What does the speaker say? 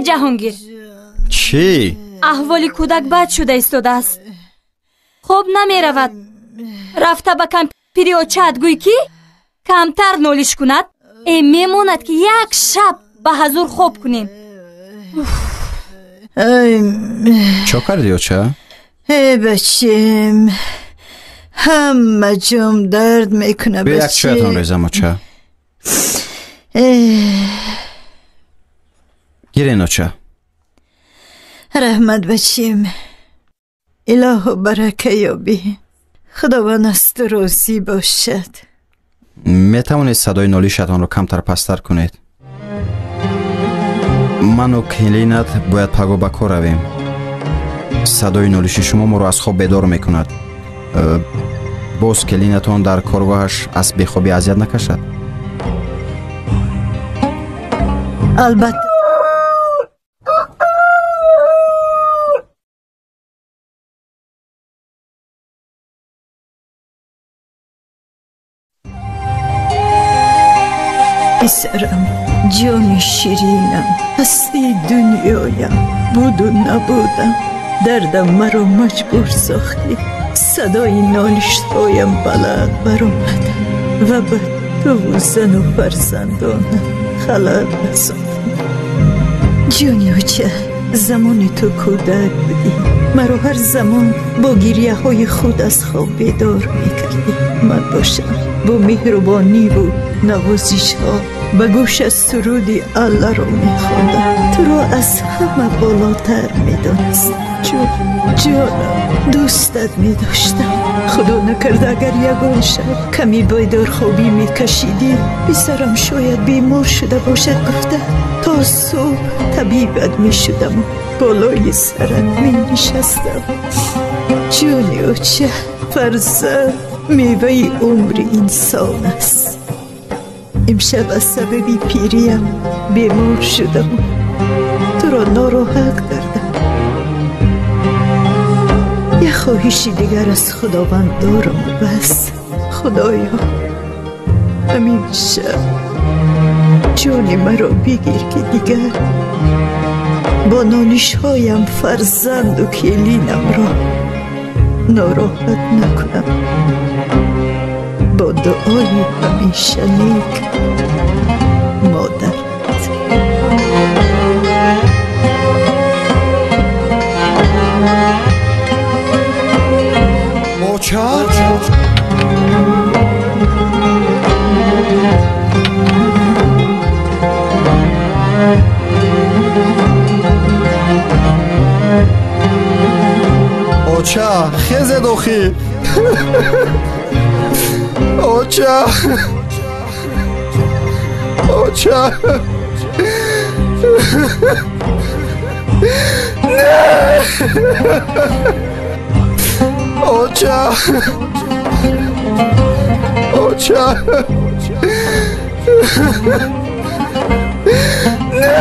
جهانگیر. چی؟ احوالی کودک بد شده ایستاده است. خوب نمی رود. رفته به کمپیری اوچه گوی که کمتر نولیش کند. میموند که یک شب به حضور خوب کنیم. چه کردی اوچه؟ بچیم همه جام درد میکنه. به یک چایتان ریزم اوچه. گیرین اوچه. رحمت بچیم. اله و برکه یابی. خداوند است راضی باشد. میتوانید صدای نالیشتان رو کمتر پستر کنید؟ من و کلینت باید پگو به کار رویم. صدای نالیش شما ما رو از خواب بیدار میکند. باز کلینتان در کارگاهش از بیخوابی اذیت نکشد؟ البته. پسرم، جان شیرینم، هستی دنیایم. بود و نبودم، دردم مرا مجبور ساختی. صدای نالش هایم بلند برآمد و به تو و زن و فرزندانم خلل رساند. جانی اوچه، زمان تو کودک بودی. مرا هر زمان با گریه های خود از خواب بیدار میکردی. من باشم با مهربانی و نوازش ها به گوش از سرودی الله رو میخواندم. تو را از همه بالاتر میدانستم. جانم، دوستت میداشتم. خدا نکرده اگر یگان شب کمی بیدار خوابی میکشیدی پسرم شاید بیمار شده باشد گفته تا صبح طبیبت میشدم، بالای سرت مینشستم. جانی اوچه، فرزند میوه عمر انسان است. امشب از سبب پیریم بیمار شدم، تو را ناراحت کردم. یه خواهشی دیگر از خداوند دارم و بس. خدایا همین شب جان مرا بگیر که دیگر با نالش هایم فرزند و کلینم را ناراحت نکنم. با دعای همیشه نیک، مادر. اوچه؟ اوچه خیزه دوخی. اوچه اوچه نه اوچه اوچه نه